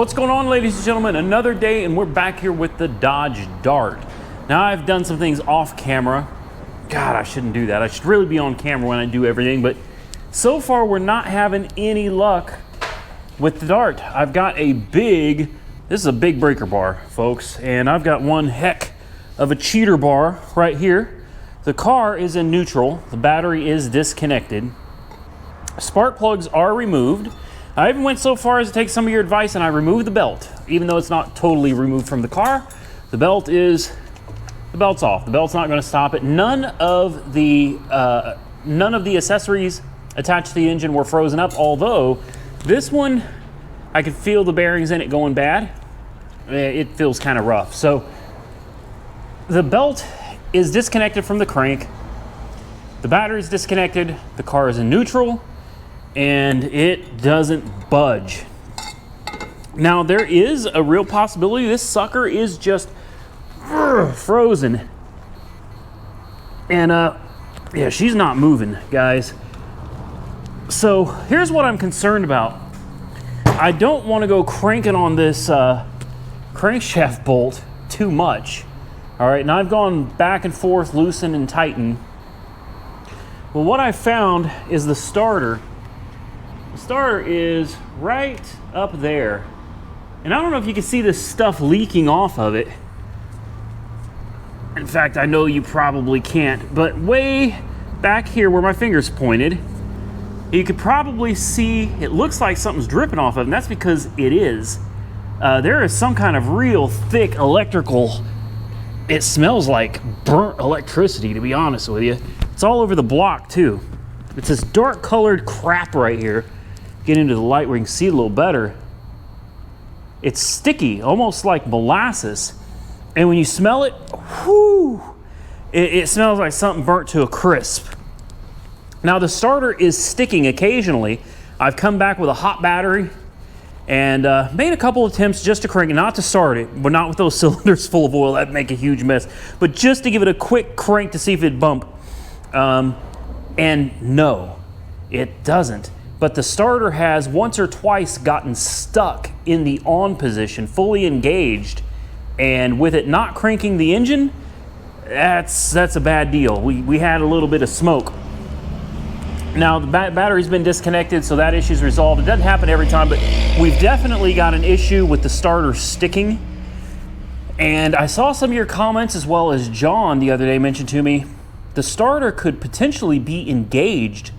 What's going on, ladies and gentlemen? Another day and we're back here with the Dodge Dart. Now, I've done some things off camera. God, I shouldn't do that. I should really be on camera when I do everything, but so far we're not having any luck with the Dart. I've got this is a big breaker bar, folks, and I've got one heck of a cheater bar right here. The car is in neutral, the battery is disconnected, spark plugs are removed. I even went so far as to take some of your advice and I removed the belt. Even though it's not totally removed from the car, the belt's off. The belt's not going to stop it. None of the accessories attached to the engine were frozen up, although this one, I could feel the bearings in it going bad. It feels kind of rough. So the belt is disconnected from the crank. The battery's disconnected. The car is in neutral. And it doesn't budge. Now, there is a real possibility this sucker is just frozen. And yeah, she's not moving, guys. So here's what I'm concerned about. I don't want to go cranking on this crankshaft bolt too much. All right, and I've gone back and forth, loosen and tighten. Well, what I found is the starter is right up there. And I don't know if you can see this stuff leaking off of it. In fact, I know you probably can't, but way back here where my finger's pointed, you could probably see it looks like something's dripping off of it, and that's because it is. There is some kind of real thick electrical, it smells like burnt electricity, to be honest with you. It's all over the block too. It's this dark colored crap right here. Get into the light where you can see it a little better. It's sticky, almost like molasses. And when you smell it, whoo, it smells like something burnt to a crisp. Now, the starter is sticking occasionally. I've come back with a hot battery and made a couple attempts just to crank it, not to start it, but not with those cylinders full of oil. That'd make a huge mess. But just to give it a quick crank to see if it'd bump. And no, it doesn't. But the starter has once or twice gotten stuck in the on position, fully engaged, and with it not cranking the engine, that's a bad deal. We had a little bit of smoke. Now the battery's been disconnected, so that issue's resolved. It doesn't happen every time, but we've definitely got an issue with the starter sticking. And I saw some of your comments, as well as John the other day mentioned to me, the starter could potentially be engaged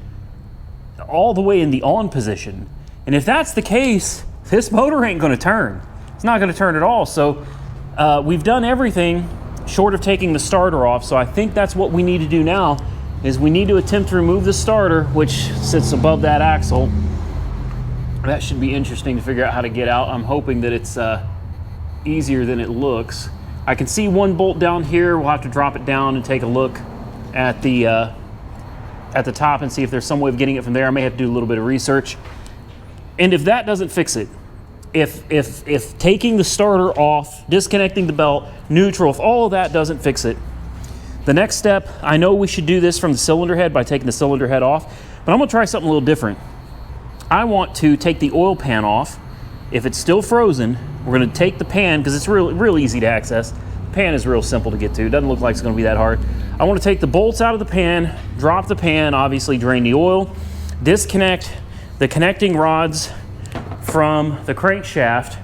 all the way in the on position. And if that's the case, this motor ain't gonna turn. It's not gonna turn at all. So we've done everything short of taking the starter off. So I think that's what we need to do now, is we need to attempt to remove the starter, which sits above that axle. That should be interesting to figure out how to get out. I'm hoping that it's easier than it looks. I can see one bolt down here. We'll have to drop it down and take a look at the top and see if there's some way of getting it from there. I may have to do a little bit of research. And if that doesn't fix it, if taking the starter off, disconnecting the belt, neutral, if all of that doesn't fix it, the next step, I know we should do this from the cylinder head by taking the cylinder head off, but I'm gonna try something a little different. I want to take the oil pan off. If it's still frozen, we're gonna take the pan, because it's real easy to access. The pan is real simple to get to. It doesn't look like it's gonna be that hard. I want to take the bolts out of the pan, drop the pan, obviously drain the oil, disconnect the connecting rods from the crankshaft,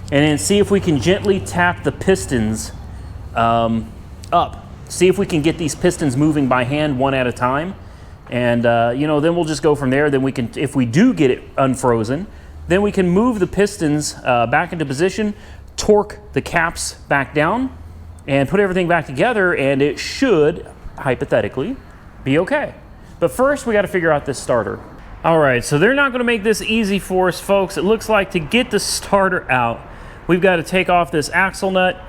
and then see if we can gently tap the pistons up. See if we can get these pistons moving by hand one at a time. And then we'll just go from there. Then we can, if we do get it unfrozen, then we can move the pistons back into position, torque the caps back down, and put everything back together, and it should, hypothetically, be okay. But first, we got to figure out this starter. All right, so they're not going to make this easy for us, folks. It looks like to get the starter out, we've got to take off this axle nut.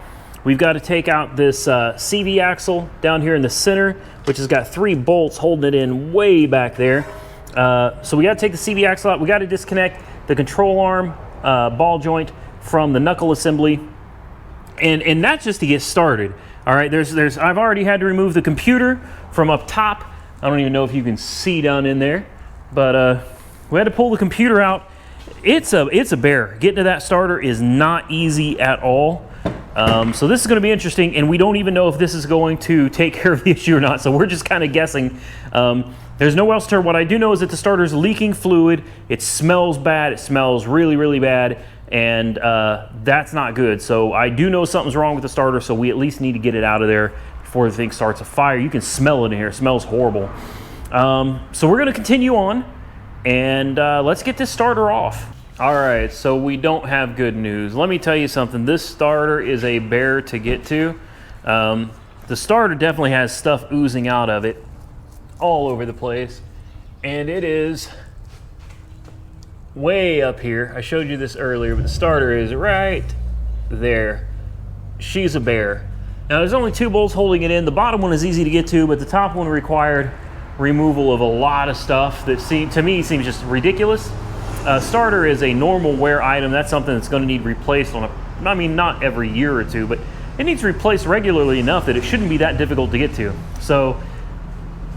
We've got to take out this CV axle down here in the center, which has got 3 bolts holding it in way back there. So we got to take the CV axle out. We got to disconnect the control arm ball joint from the knuckle assembly. And that's just to get started. All right, I've already had to remove the computer from up top. I don't even know if you can see down in there, but we had to pull the computer out it's a bear. Getting to that starter is not easy at all. So this is going to be interesting, and we don't even know if this is going to take care of the issue or not. So we're just kind of guessing. There's no else to. What I do know is that the starter's leaking fluid. It smells bad. It smells really, really bad, and that's not good. So I do know something's wrong with the starter. So we at least need to get it out of there before the thing starts a fire. You can smell it in here. It smells horrible. So we're going to continue on, and let's get this starter off. All right, so we don't have good news. Let me tell you something. This starter is a bear to get to. The starter definitely has stuff oozing out of it all over the place, and it is way up here. I showed you this earlier, but the starter is right there. She's a bear. Now, there's only 2 bolts holding it in. The bottom one is easy to get to, but the top one required removal of a lot of stuff that to me seems just ridiculous. Starter is a normal wear item. That's something that's going to need replaced on I mean, not every year or 2, but it needs replaced regularly enough that it shouldn't be that difficult to get to. So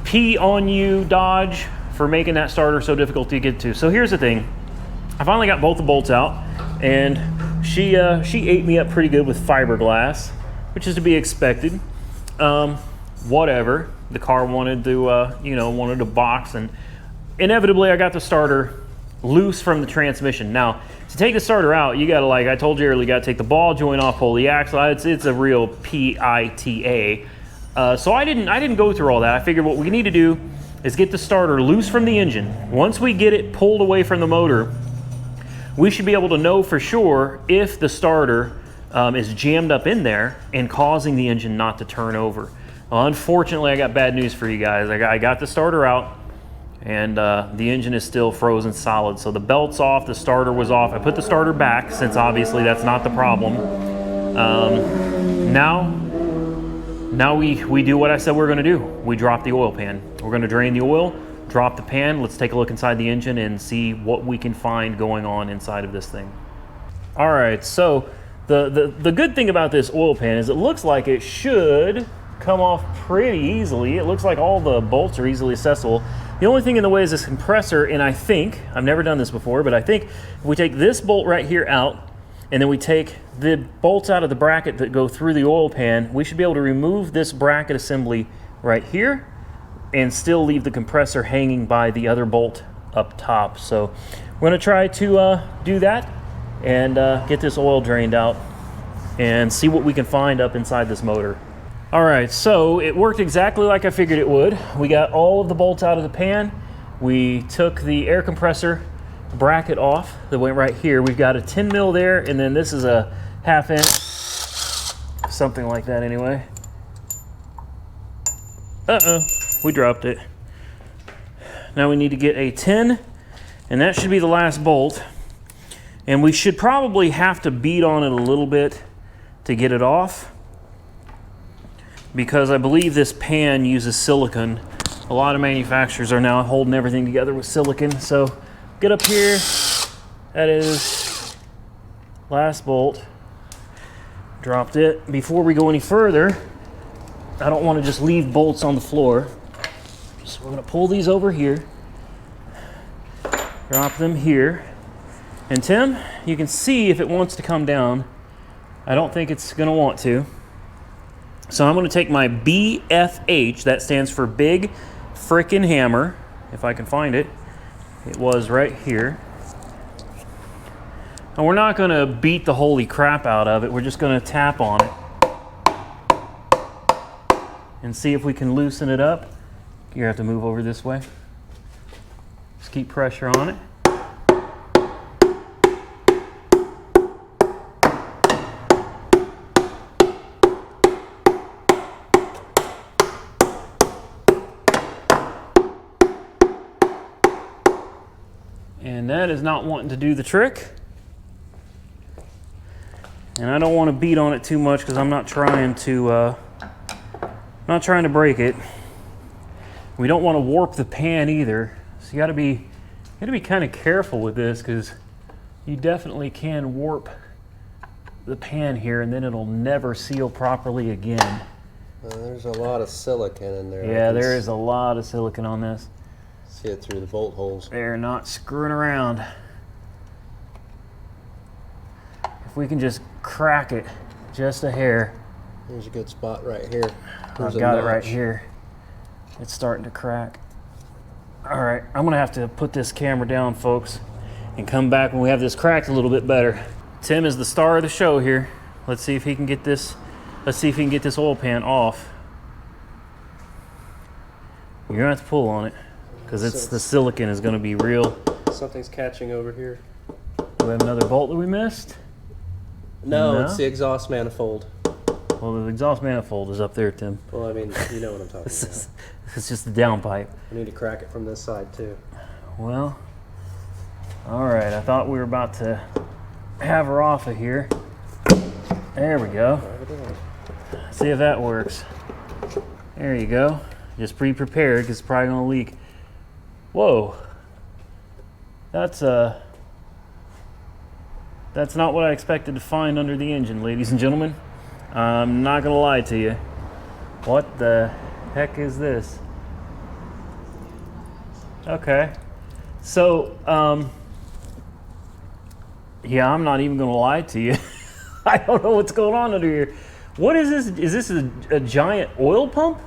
P on you, Dodge, for making that starter so difficult to get to. So here's the thing. I finally got both the bolts out, and she ate me up pretty good with fiberglass, which is to be expected. Whatever. The car wanted to, wanted to box, and inevitably I got the starter loose from the transmission. Now, to take the starter out, you gotta, like I told you earlier, you gotta take the ball joint off, pull the axle. It's a real PITA. So I didn't go through all that. I figured what we need to do is get the starter loose from the engine. Once we get it pulled away from the motor, we should be able to know for sure if the starter is jammed up in there and causing the engine not to turn over. Well, unfortunately, I got bad news for you guys. I got the starter out, and the engine is still frozen solid. So the belt's off, the starter was off. I put the starter back, since obviously that's not the problem. Now we do what I said we we're gonna do. We drop the oil pan. We're gonna drain the oil, drop the pan. Let's take a look inside the engine and see what we can find going on inside of this thing. All right, so the good thing about this oil pan is it looks like it should come off pretty easily. It looks like all the bolts are easily accessible. The only thing in the way is this compressor, and I think, I've never done this before, but I think if we take this bolt right here out, and then we take the bolts out of the bracket that go through the oil pan, we should be able to remove this bracket assembly right here and still leave the compressor hanging by the other bolt up top. So we're gonna try to do that and get this oil drained out and see what we can find up inside this motor. All right, so it worked exactly like I figured it would. We got all of the bolts out of the pan. We took the air compressor bracket off that went right here. We've got a 10 mil there, and then this is a 1/2 inch, something like that anyway. Uh-oh, we dropped it. Now we need to get a 10, and that should be the last bolt. And we should probably have to beat on it a little bit to get it off, because I believe this pan uses silicone. A lot of manufacturers are now holding everything together with silicone. So get up here, that is last bolt. Dropped it. Before we go any further, I don't want to just leave bolts on the floor. So we're gonna pull these over here, drop them here. And Tim, you can see if it wants to come down. I don't think it's gonna want to. So I'm gonna take my BFH, that stands for Big Frickin' Hammer, if I can find it. It was right here. And we're not gonna beat the holy crap out of it, we're just gonna tap on it and see if we can loosen it up. You have to move over this way. Just keep pressure on it. And that is not wanting to do the trick. And I don't want to beat on it too much because I'm not trying to break it. We don't want to warp the pan either. So you got to be kind of careful with this, because you definitely can warp the pan here, and then it'll never seal properly again. There's a lot of silicone in there. Yeah, there is a lot of silicone on this. See it through the bolt holes. They're not screwing around. we can just crack it just a hair. There's a good spot right here. I've got it right here. It's starting to crack. All right, I'm gonna have to put this camera down, folks, and come back when we have this cracked a little bit better. Tim is the star of the show here. Let's see if he can get this. Let's see if he can get this oil pan off. You're gonna have to pull on it because it's the silicon is gonna be real. Something's catching over here. Do we have another bolt that we missed? No, it's the exhaust manifold. Well, the exhaust manifold is up there, Tim. Well, I mean, you know what I'm talking about. It's just the downpipe. I need to crack it from this side too. Well, all right. I thought we were about to have her off of here. There we go. See if that works. There you go. Just be prepared because it's probably gonna leak. Whoa. That's not what I expected to find under the engine, ladies and gentlemen. I'm not gonna lie to you. What the heck is this? Okay. So, yeah, I'm not even gonna lie to you. I don't know what's going on under here. What is this? Is this a giant oil pump?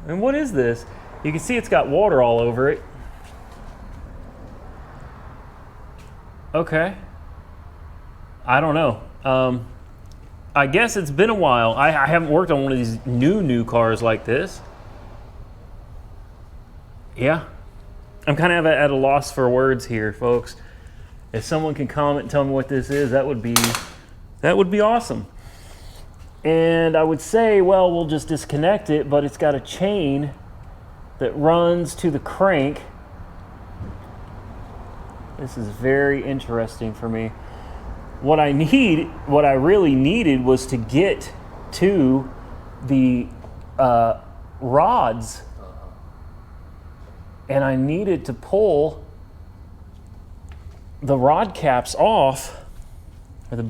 And what is this? You can see it's got water all over it. Okay. I don't know. I guess it's been a while. I haven't worked on one of these new cars like this. Yeah. I'm kind of at a loss for words here, folks. If someone can comment and tell me what this is, that would be awesome. And I would say, well, we'll just disconnect it, but it's got a chain that runs to the crank. This is very interesting for me. What I really needed was to get to the rods, and I needed to pull the rod caps off. Or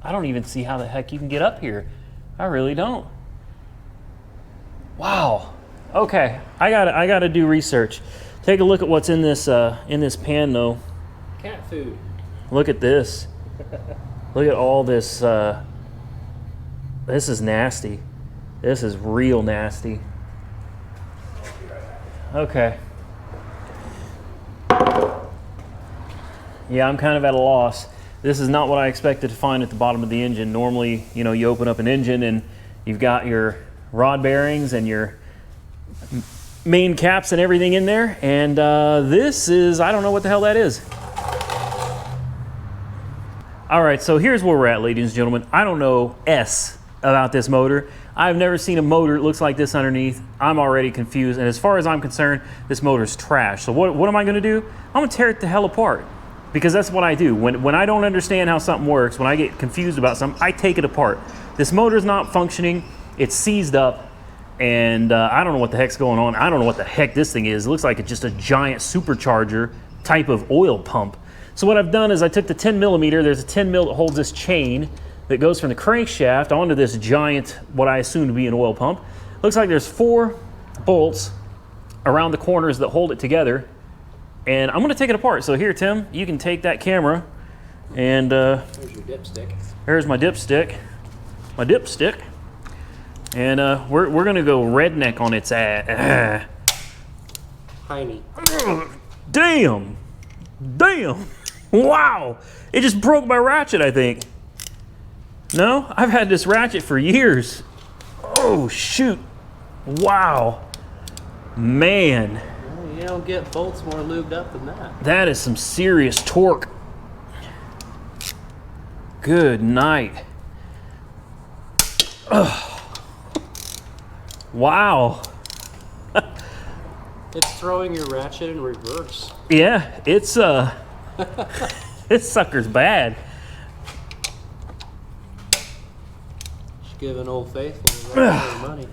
I don't even see how the heck you can get up here. I really don't. Wow. Okay, I gotta do research. Take a look at what's in this pan, though. Cat food. Look at this. Look at all this. This is nasty. This is real nasty. Okay. Yeah, I'm kind of at a loss. This is not what I expected to find at the bottom of the engine. Normally, you know, you open up an engine and you've got your rod bearings and your main caps and everything in there. And this is, I don't know what the hell that is. All right, so here's where we're at, ladies and gentlemen. I don't know S about this motor. I've never seen a motor that looks like this underneath. I'm already confused, and as far as I'm concerned, this motor's trash. So what am I gonna do? I'm gonna tear it the hell apart, because that's what I do. When I don't understand how something works, when I get confused about something, I take it apart. This motor's not functioning, it's seized up, and I don't know what the heck's going on. I don't know what the heck this thing is. It looks like it's just a giant supercharger type of oil pump. So what I've done is I took the 10 millimeter, there's a 10 mil that holds this chain that goes from the crankshaft onto this giant, what I assume to be an oil pump. Looks like there's 4 bolts around the corners that hold it together. And I'm gonna take it apart. So here, Tim, you can take that camera and there's your dipstick. There's my dipstick. And we're gonna go redneck on its ass. Tiny. Damn. Wow, it just broke my ratchet, I think. No, I've had this ratchet for years. Oh, shoot. Wow. Man. Well, you don't get bolts more lubed up than that. That is some serious torque. Good night. Ugh. Wow. It's throwing your ratchet in reverse. Yeah, it's this sucker's bad. Just give an Old Faithful the rest of the money.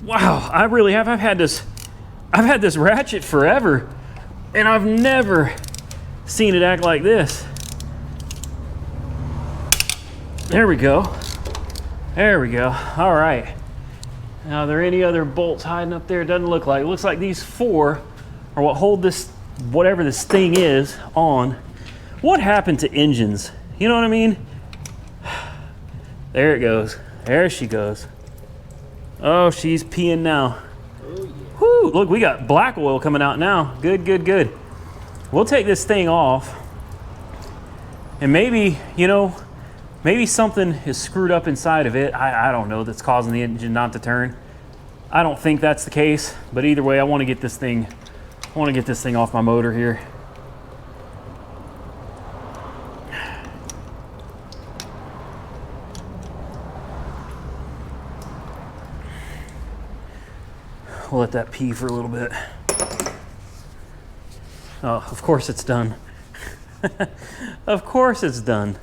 Wow, I really have. I've had this ratchet forever, and I've never seen it act like this. There we go. All right. Now, are there any other bolts hiding up there? It doesn't look like. It looks like these 4 are what hold this, whatever this thing is, on. What happened to engines? You know what I mean? There it goes. There she goes. Oh, she's peeing now. Oh, yeah. Whoo, look, we got black oil coming out now. Good, good, good. We'll take this thing off. And maybe, you know, maybe something is screwed up inside of it. I don't know, that's causing the engine not to turn. I don't think that's the case, but either way, I want to get this thing off my motor here. We'll let that pee for a little bit. Oh, of course it's done. Of course it's done.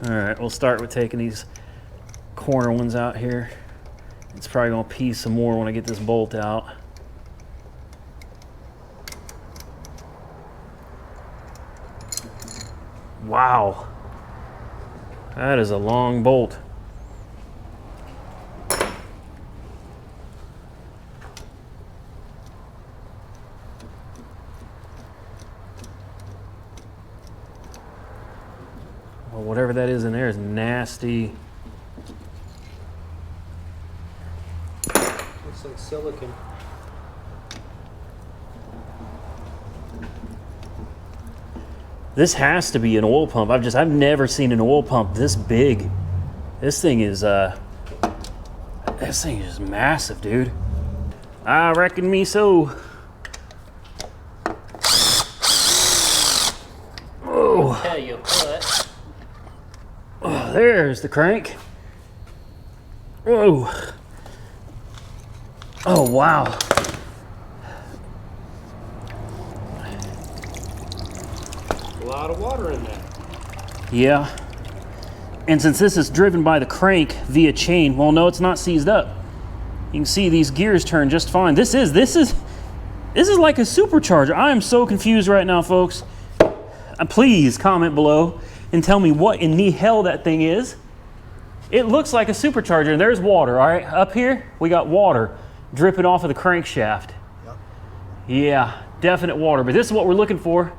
All right, we'll start with taking these corner ones out here. It's probably gonna pee some more when I get this bolt out. Wow, that is a long bolt. Well, whatever that is in there is nasty. Looks like silicon. This has to be an oil pump. I've never seen an oil pump this big. This thing is massive, dude. I reckon me so. Oh, Tell you what. oh, there's the crank. Whoa. Oh, wow. A lot of water in there. Yeah. And since this is driven by the crank via chain, well, no, it's not seized up. You can see these gears turn just fine. This is like a supercharger. I am so confused right now, folks. Please comment below and tell me what in the hell that thing is. It looks like a supercharger. There's water, all right? Up here, we got water dripping off of the crankshaft. Yep. Yeah, definite water. But this is what we're looking for.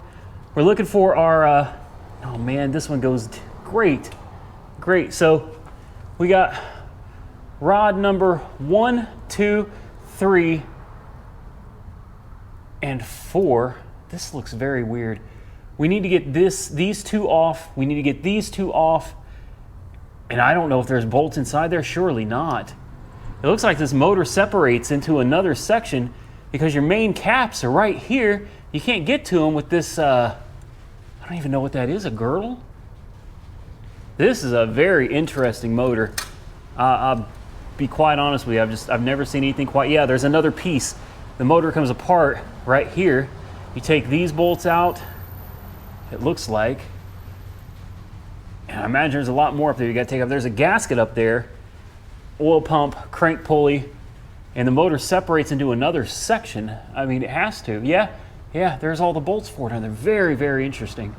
We're looking for our, oh man, this one goes great. Great, so we got rod number 1, 2, 3, and 4. This looks very weird. We need to get these two off. We need to get these two off. And I don't know if there's bolts inside there. Surely not. It looks like this motor separates into another section because your main caps are right here. You can't get to them with this, I don't even know what that is, a girdle? This is a very interesting motor. I'll be quite honest with you, I've never seen anything quite, yeah, there's another piece. The motor comes apart right here. You take these bolts out, it looks like. And I imagine there's a lot more up there you gotta take up. There's a gasket up there, oil pump, crank pulley, and the motor separates into another section. I mean, it has to. Yeah, there's all the bolts for it, and they're very, very interesting.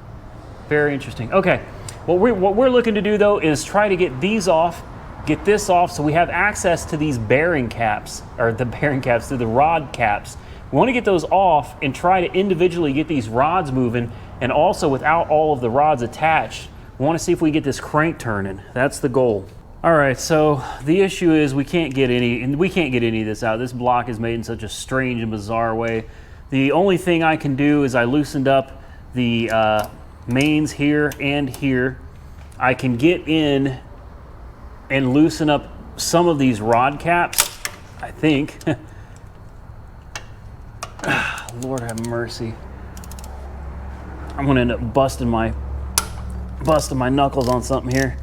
Very interesting. Okay, what we're looking to do though is try to get these off, get this off, so we have access to these bearing caps, or the bearing caps, to the rod caps. We want to get those off and try to individually get these rods moving, and also without all of the rods attached. We want to see if we get this crank turning. That's the goal. All right, so the issue is we can't get any of this out. This block is made in such a strange and bizarre way. The only thing I can do is I loosened up the mains here and here. I can get in and loosen up some of these rod caps, I think. Lord have mercy. I'm gonna end up busting my knuckles on something here.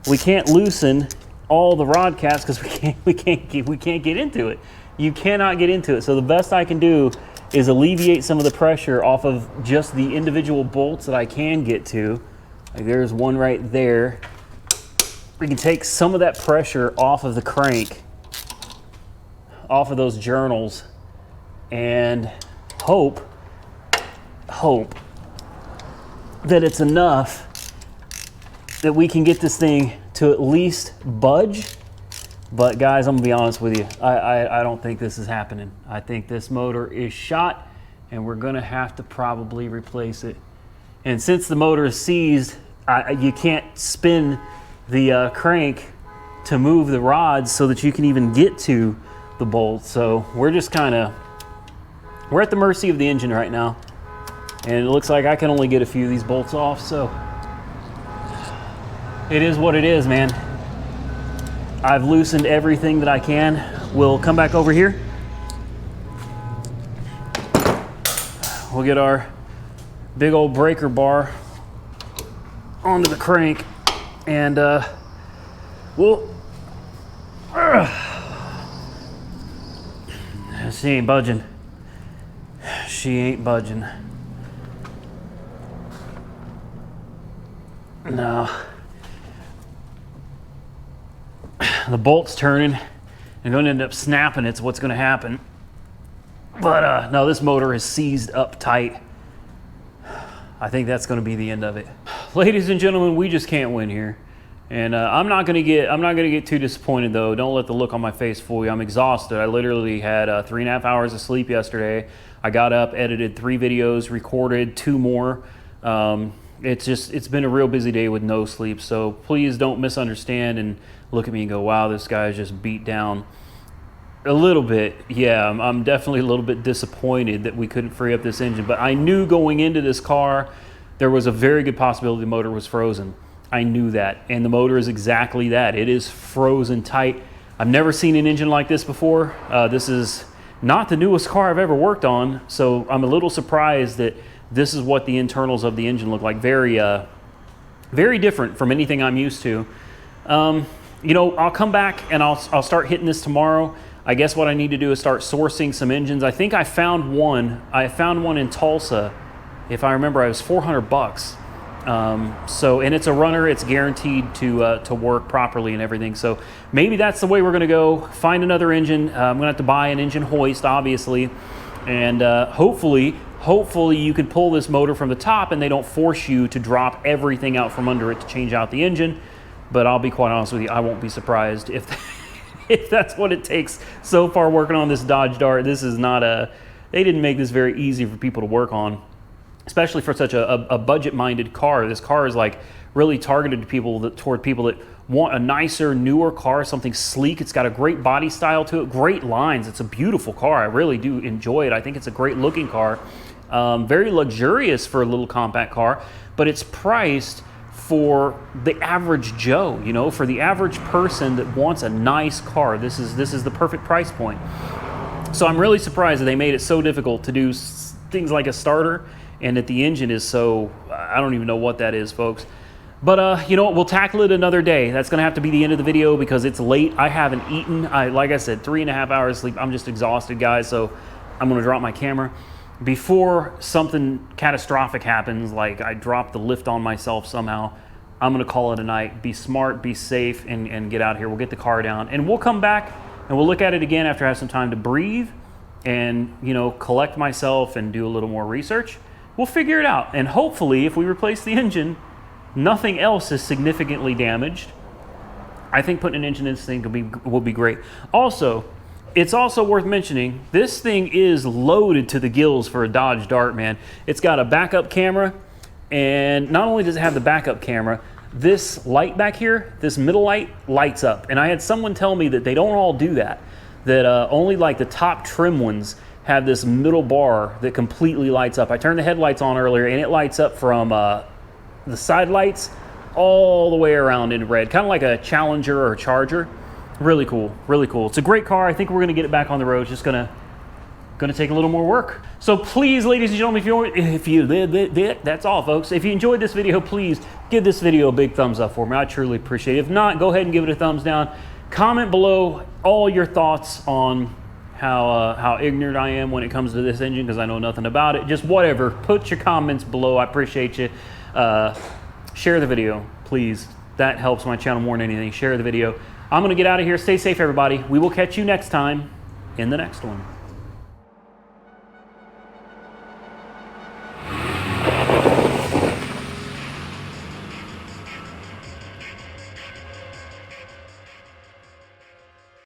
We can't loosen all the rod caps because we can't get into it. You cannot get into it. So the best I can do is alleviate some of the pressure off of just the individual bolts that I can get to. Like there's one right there. We can take some of that pressure off of the crank, off of those journals, and hope that it's enough that we can get this thing to at least budge. But guys, I'm gonna be honest with you, I don't think this is happening. I think this motor is shot and we're gonna have to probably replace it. And since the motor is seized, you can't spin the crank to move the rods so that you can even get to the bolt. So we're just we're at the mercy of the engine right now. And it looks like I can only get a few of these bolts off, so it is what it is, man. I've loosened everything that I can. We'll come back over here. We'll get our big old breaker bar onto the crank, and she ain't budging. She ain't budging. No. The bolt's turning and going to end up snapping. It's what's going to happen. But no, this motor is seized up tight. I think that's going to be the end of it. Ladies and gentlemen, we just can't win here. And I'm not going to get too disappointed though. Don't let the look on my face fool you. I'm exhausted. I literally had 3.5 hours of sleep yesterday. I got up, edited 3 videos, recorded 2 more. It's been a real busy day with no sleep. So please don't misunderstand and look at me and go, wow, this guy is just beat down. A little bit, yeah. I'm definitely a little bit disappointed that we couldn't free up this engine. But I knew going into this car, there was a very good possibility the motor was frozen. I knew that. And the motor is exactly that. It is frozen tight. I've never seen an engine like this before. This is not the newest car I've ever worked on. So I'm a little surprised that this is what the internals of the engine look like. Very, very different from anything I'm used to. You know, I'll come back and I'll start hitting this tomorrow. I guess what I need to do is start sourcing some engines. I think I found one. I found one in Tulsa. If I remember, it was $400. And it's a runner. It's guaranteed to work properly and everything. So maybe that's the way we're going to go. Find another engine. I'm going to have to buy an engine hoist, obviously, and hopefully you can pull this motor from the top and they don't force you to drop everything out from under it to change out the engine. But I'll be quite honest with you, I won't be surprised if that's what it takes. So far working on this Dodge Dart, this is not they didn't make this very easy for people to work on, especially for such a budget-minded car. This car is like really targeted to toward people that want a nicer, newer car, something sleek. It's got a great body style to it, great lines. It's a beautiful car. I really do enjoy it. I think it's a great looking car. Very luxurious for a little compact car, but it's priced for the average Joe, you know, for the average person that wants a nice car. This is the perfect price point. So I'm really surprised that they made it so difficult to do things like a starter, and that the engine is so, I don't even know what that is, folks. But you know what, we'll tackle it another day. That's gonna have to be the end of the video because it's late. I haven't eaten. Like I said, 3.5 hours sleep. I'm just exhausted, guys, so I'm gonna drop my camera. Before something catastrophic happens, like I drop the lift on myself somehow, I'm gonna call it a night. Be smart, be safe, and get out of here. We'll get the car down, and we'll come back and we'll look at it again after I have some time to breathe and, you know, collect myself and do a little more research. We'll figure it out, and hopefully if we replace the engine, nothing else is significantly damaged. I think putting an engine in this thing will be great. Also, it's also worth mentioning, this thing is loaded to the gills for a Dodge Dart, man. It's got a backup camera, and not only does it have the backup camera, this light back here, this middle light, lights up. And I had someone tell me that they don't all do that, that only like the top trim ones have this middle bar that completely lights up. I turned the headlights on earlier, and it lights up from the side lights all the way around in red, kind of like a Challenger or a Charger. Really cool, really cool. It's a great car. I think we're gonna get it back on the road. It's just gonna take a little more work. So please, ladies and gentlemen, that's all, folks. If you enjoyed this video, please give this video a big thumbs up for me. I truly appreciate it. If not, go ahead and give it a thumbs down. Comment below all your thoughts on how ignorant I am when it comes to this engine, because I know nothing about it. Just whatever. Put your comments below. I appreciate you. Share the video, please. That helps my channel more than anything. Share the video. I'm going to get out of here. Stay safe, everybody. We will catch you next time in the next one.